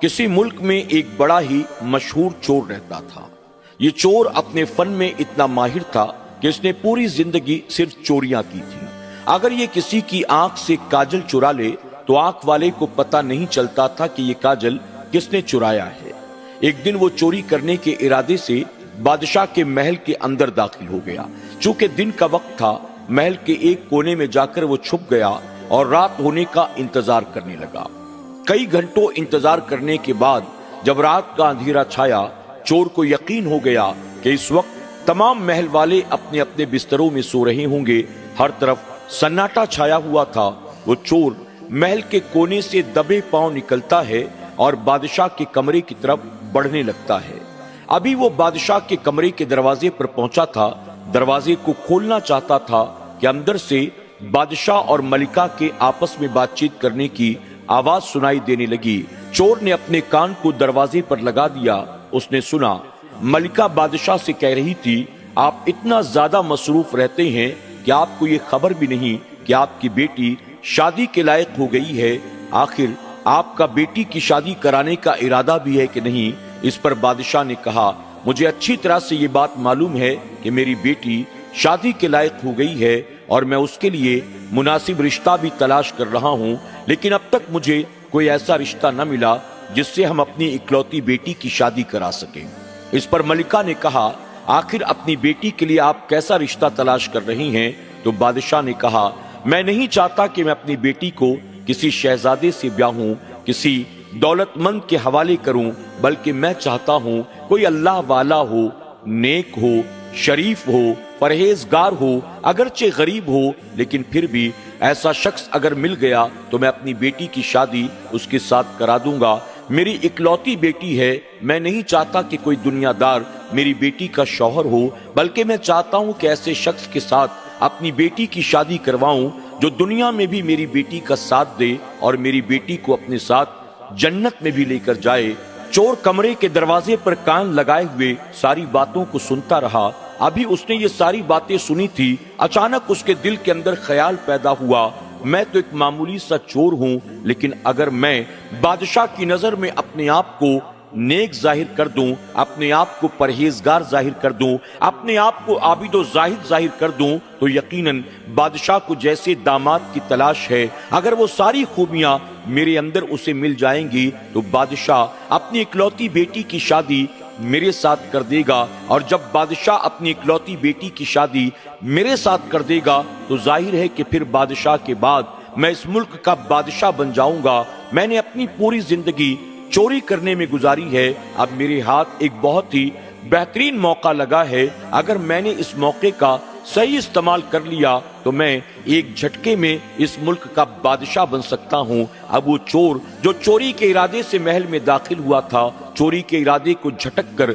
کسی ملک میں ایک بڑا ہی مشہور چور رہتا تھا۔ یہ چور اپنے فن میں اتنا ماہر تھا کہ اس نے پوری زندگی صرف چوریاں کی تھی۔ اگر یہ کسی کی آنکھ سے کاجل چرا لے تو آنکھ والے کو پتہ نہیں چلتا تھا کہ یہ کاجل کس نے چرایا ہے۔ ایک دن وہ چوری کرنے کے ارادے سے بادشاہ کے محل کے اندر داخل ہو گیا۔ چونکہ دن کا وقت تھا، محل کے ایک کونے میں جا کر وہ چھپ گیا اور رات ہونے کا انتظار کرنے لگا۔ کئی گھنٹوں انتظار کرنے کے بعد جب رات کا اندھیرا چھایا، چور کو یقین ہو گیا کہ اس وقت تمام محل والے اپنے اپنے بستروں میں سو رہے ہوں گے۔ ہر طرف سناٹا چھایا ہوا تھا۔ وہ چور محل کے کونے سے دبے پاؤں نکلتا ہے اور بادشاہ کے کمرے کی طرف بڑھنے لگتا ہے۔ ابھی وہ بادشاہ کے کمرے کے دروازے پر پہنچا تھا، دروازے کو کھولنا چاہتا تھا کہ اندر سے بادشاہ اور ملکہ کے آپس میں بات چیت کرنے کی آواز سنائی دینے لگی۔ چور نے اپنے کان کو دروازے پر لگا دیا۔ اس نے سنا ملکہ بادشاہ سے کہہ رہی تھی، آپ اتنا زیادہ مصروف رہتے ہیں کہ آپ کو یہ خبر بھی نہیں کہ آپ کی بیٹی شادی کے لائق ہو گئی ہے۔ آخر آپ کا بیٹی کی شادی کرانے کا ارادہ بھی ہے کہ نہیں؟ اس پر بادشاہ نے کہا، مجھے اچھی طرح سے یہ بات معلوم ہے کہ میری بیٹی شادی کے لائق ہو گئی ہے اور میں اس کے لیے مناسب رشتہ بھی تلاش کر رہا ہوں، لیکن اب تک مجھے کوئی ایسا رشتہ نہ ملا جس سے ہم اپنی اکلوتی بیٹی کی شادی کرا سکیں۔ اس پر ملکہ نے کہا، آخر اپنی بیٹی کے لیے آپ کیسا رشتہ تلاش کر رہی ہیں؟ تو بادشاہ نے کہا، میں نہیں چاہتا کہ میں اپنی بیٹی کو کسی شہزادے سے بیاہوں، کسی دولت مند کے حوالے کروں، بلکہ میں چاہتا ہوں کوئی اللہ والا ہو، نیک ہو، شریف ہو، پرہیزگار ہو، اگرچہ غریب ہو، لیکن پھر بھی ایسا شخص اگر مل گیا تو میں اپنی بیٹی کی شادی اس کے ساتھ کرا دوں گا۔ میری اکلوتی بیٹی ہے، میں نہیں چاہتا کہ کوئی دنیا دار میری بیٹی کا شوہر ہو، بلکہ میں چاہتا ہوں کہ ایسے شخص کے ساتھ اپنی بیٹی کی شادی کرواؤں جو دنیا میں بھی میری بیٹی کا ساتھ دے اور میری بیٹی کو اپنے ساتھ جنت میں بھی لے کر جائے۔ چور کمرے کے دروازے پر کان لگائے ہوئے ساری باتوں کو سنتا رہا۔ ابھی اس نے یہ ساری باتیں سنی تھی، اچانک اس کے دل کے اندر خیال پیدا ہوا، میں تو ایک معمولی سا چور ہوں، لیکن اگر میں بادشاہ کی نظر میں اپنے آپ کو نیک ظاہر کر دوں، اپنے آپ کو پرہیزگار ظاہر کر دوں، اپنے آپ کو عابد و زاہد ظاہر کر دوں، تو یقیناً بادشاہ کو جیسے داماد کی تلاش ہے، اگر وہ ساری خوبیاں میرے اندر اسے مل جائیں گی تو بادشاہ اپنی اکلوتی بیٹی کی شادی میرے ساتھ کر دے گا، اور جب بادشاہ اپنی اکلوتی بیٹی کی شادی میرے ساتھ کر دے گا تو ظاہر ہے کہ پھر بادشاہ کے بعد میں اس ملک کا بادشاہ بن جاؤں گا۔ میں نے اپنی پوری زندگی چوری کرنے میں گزاری ہے، اب میرے ہاتھ ایک بہت ہی بہترین موقع لگا ہے، اگر میں نے اس موقع کا صحیح استعمال کر لیا تو میں ایک جھٹکے میں اس ملک کا بادشاہ بن سکتا ہوں۔ اب وہ چور جو چوری کے ارادے سے محل میں داخل ہوا تھا، چوری کے ارادے کو جھٹک کر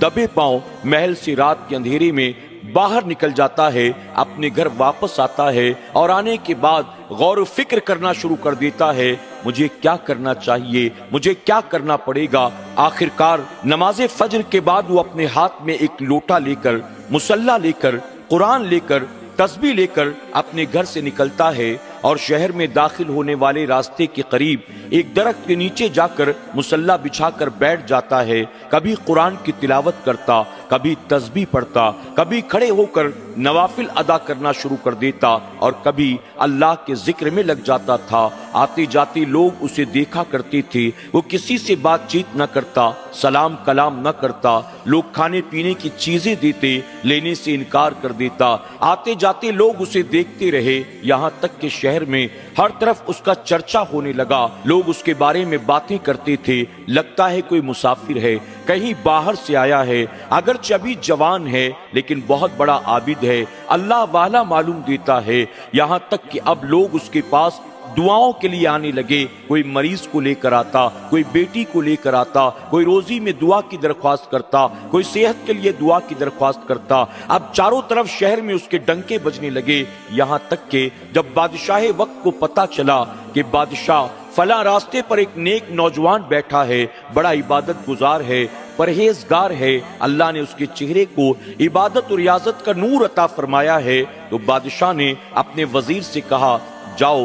دبے پاؤں محل سے رات کے اندھیرے میں باہر نکل جاتا ہے، اپنے گھر واپس آتا ہے اور آنے کے بعد غور و فکر کرنا شروع کر دیتا ہے، مجھے کیا کرنا چاہیے، مجھے کیا کرنا پڑے گا۔ آخر کار نماز فجر کے بعد وہ اپنے ہاتھ میں ایک لوٹا لے کر، مصلی لے کر، قرآن لے کر، تسبیح لے کر اپنے گھر سے نکلتا ہے اور شہر میں داخل ہونے والے راستے کے قریب ایک درخت کے نیچے جا کر مصلی بچھا کر بیٹھ جاتا ہے۔ کبھی قرآن کی تلاوت کرتا، کبھی تسبیح پڑھتا، کبھی کھڑے ہو کر نوافل ادا کرنا شروع کر دیتا اور کبھی اللہ کے ذکر میں لگ جاتا تھا۔ آتے جاتے لوگ اسے دیکھا کرتے تھے، وہ کسی سے بات چیت نہ کرتا، سلام کلام نہ کرتا، لوگ کھانے پینے کی چیزیں دیتے، لینے سے انکار کر دیتا۔ آتے جاتے لوگ اسے دیکھتے رہے، یہاں تک کہ شہر میں ہر طرف اس کا چرچا ہونے لگا، لوگ اس کے بارے میں باتیں کرتے تھے، لگتا ہے کوئی مسافر ہے، کہیں باہر سے آیا ہے، اگرچہ ابھی جوان ہے لیکن بہت بڑا عابد ہے، اللہ والا معلوم دیتا ہے۔ یہاں تک کہ اب لوگ اس کے پاس دعاؤں کے لیے آنے لگے، کوئی مریض کو لے کر آتا، کوئی بیٹی کو لے کر آتا، کوئی روزی میں دعا کی درخواست کرتا، کوئی صحت کے لیے دعا کی درخواست کرتا۔ اب چاروں طرف شہر میں اس کے ڈنکے بجنے لگے، یہاں تک کہ جب بادشاہ وقت کو پتا چلا کہ بادشاہ فلاں راستے پر ایک نیک نوجوان بیٹھا ہے، بڑا عبادت گزار ہے، پرہیزگار ہے، اللہ نے اس کے چہرے کو عبادت اور ریاضت کا نور عطا فرمایا ہے، تو بادشاہ نے اپنے وزیر سے کہا، جاؤ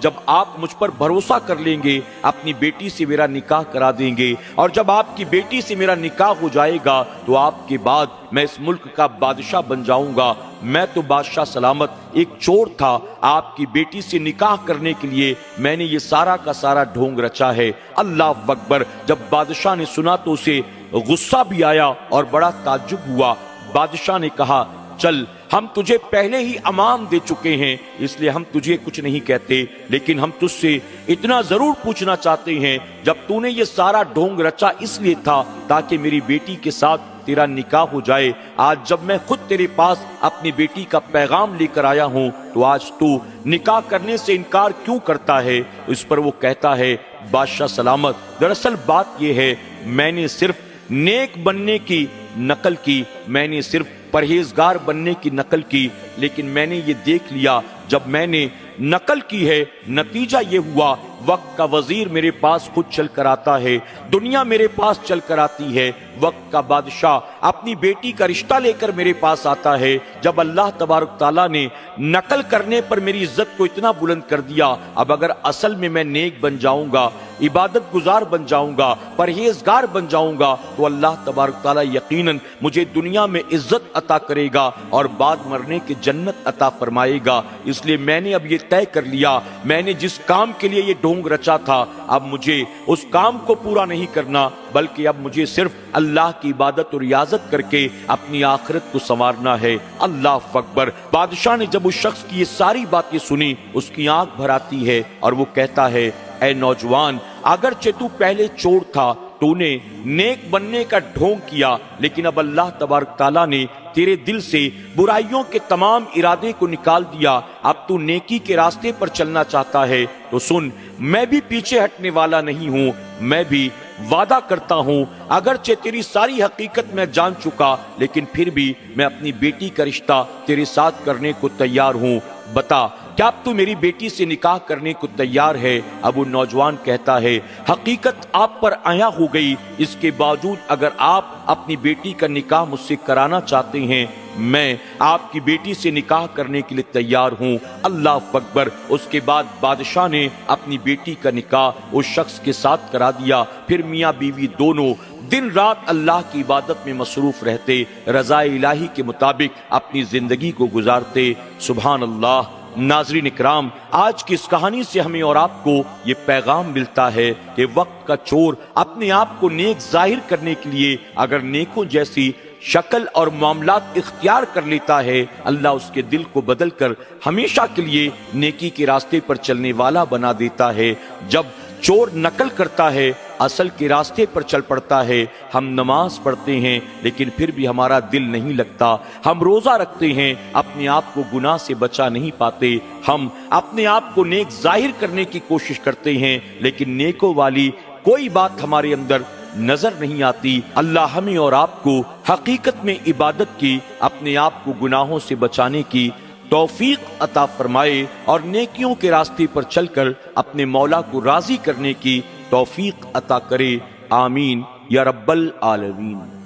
جب آپ مجھ پر بھروسہ کر لیں گے اپنی بیٹی سے میرا نکاح کرا دیں گے، اور جب آپ کی بیٹی سے میرا نکاح ہو جائے گا تو آپ کے بعد میں اس ملک کا بادشاہ بن جاؤں گا۔ میں تو بادشاہ سلامت ایک چور تھا، آپ کی بیٹی سے نکاح کرنے کے لیے میں نے یہ سارا کا سارا ڈھونگ رچا ہے۔ اللہ اکبر۔ جب بادشاہ نے سنا تو اسے غصہ بھی آیا اور بڑا تعجب ہوا۔ بادشاہ نے کہا چل، ہم تجھے پہلے ہی امان دے چکے ہیں، اس لیے ہم تجھے کچھ نہیں کہتے، لیکن ہم تجھ سے اتنا ضرور پوچھنا چاہتے ہیں، جب تو نے یہ سارا ڈھونگ رچا اس لیے تھا تاکہ میری بیٹی کے ساتھ تیرا نکاح ہو جائے، آج جب میں خود تیرے پاس اپنی بیٹی کا پیغام لے کر آیا ہوں تو آج تو نکاح کرنے سے انکار کیوں کرتا ہے؟ اس پر وہ کہتا ہے بادشاہ سلامت، دراصل بات یہ ہے میں نے صرف نیک بننے کی نقل کی، میں نے صرف پرہیزگار بننے کی نقل کی، لیکن میں نے یہ دیکھ لیا جب میں نے نقل کی ہے نتیجہ یہ ہوا وقت کا وزیر میرے پاس خود چل کر آتا ہے، دنیا میرے پاس چل کر آتی ہے، وقت کا بادشاہ اپنی بیٹی کا رشتہ لے کر میرے پاس آتا ہے۔ جب اللہ تبارک تعالیٰ نے نقل کرنے پر میری عزت کو اتنا بلند کر دیا، اب اگر اصل میں نیک بن جاؤں گا، عبادت گزار بن جاؤں گا، پرہیزگار بن جاؤں گا تو اللہ تبارک تعالیٰ یقیناً مجھے دنیا میں عزت عطا کرے گا اور بعد مرنے کے جنت عطا فرمائے گا۔ اس لیے میں نے اب یہ طے کر لیا، میں نے جس کام کے لیے یہ ڈھونگ رچا تھا اب مجھے اس کام کو پورا نہیں کرنا، بلکہ اب مجھے صرف اللہ کی عبادت اور ریاضت کر کے اپنی آخرت کو سنوارنا ہے۔ اللہ اکبر۔ بادشاہ نے جب اس شخص کی یہ ساری باتیں سنی اس کی آنکھ بھر آتی ہے اور وہ کہتا ہے اے نوجوان، اگرچہ تو پہلے چور تھا، تو نے نیک بننے کا ڈھونگ کیا، لیکن اب اللہ تبارک تعالیٰ نے تیرے دل سے برائیوں کے تمام ارادے کو نکال دیا، اب تو نیکی کے راستے پر چلنا چاہتا ہے تو سن، میں بھی پیچھے ہٹنے والا نہیں ہوں، میں بھی وعدہ کرتا ہوں اگرچہ تیری ساری حقیقت میں جان چکا لیکن پھر بھی میں اپنی بیٹی کا رشتہ تیرے ساتھ کرنے کو تیار ہوں، بتا کیا اب تو میری بیٹی سے نکاح کرنے کو تیار ہے؟ اب وہ نوجوان کہتا ہے حقیقت آپ پر عیاں ہو گئی، اس کے باوجود اگر آپ اپنی بیٹی کا نکاح مجھ سے کرانا چاہتے ہیں میں آپ کی بیٹی سے نکاح کرنے کے لیے تیار ہوں۔ اللہ اکبر۔ اس کے بعد بادشاہ نے اپنی بیٹی کا نکاح اس شخص کے ساتھ کرا دیا، پھر میاں بیوی دونوں دن رات اللہ کی عبادت میں مصروف رہتے، رضا الہی کے مطابق اپنی زندگی کو گزارتے۔ سبحان اللہ۔ ناظرین اکرام، آج کی اس کہانی سے ہمیں اور آپ کو یہ پیغام ملتا ہے کہ وقت کا چور اپنے آپ کو نیک ظاہر کرنے کے لیے اگر نیکوں جیسی شکل اور معاملات اختیار کر لیتا ہے، اللہ اس کے دل کو بدل کر ہمیشہ کے لیے نیکی کے راستے پر چلنے والا بنا دیتا ہے۔ جب چور نقل کرتا ہے اصل کے راستے پر چل پڑتا ہے، ہم نماز پڑھتے ہیں لیکن پھر بھی ہمارا دل نہیں لگتا، ہم روزہ رکھتے ہیں اپنے آپ کو گناہ سے بچا نہیں پاتے، ہم اپنے آپ کو نیک ظاہر کرنے کی کوشش کرتے ہیں لیکن نیکوں والی کوئی بات ہمارے اندر نظر نہیں آتی۔ اللہ ہمیں اور آپ کو حقیقت میں عبادت کی، اپنے آپ کو گناہوں سے بچانے کی توفیق عطا فرمائے اور نیکیوں کے راستے پر چل کر اپنے مولا کو راضی کرنے کی توفیق عطا کرے۔ آمین یا رب العالمین۔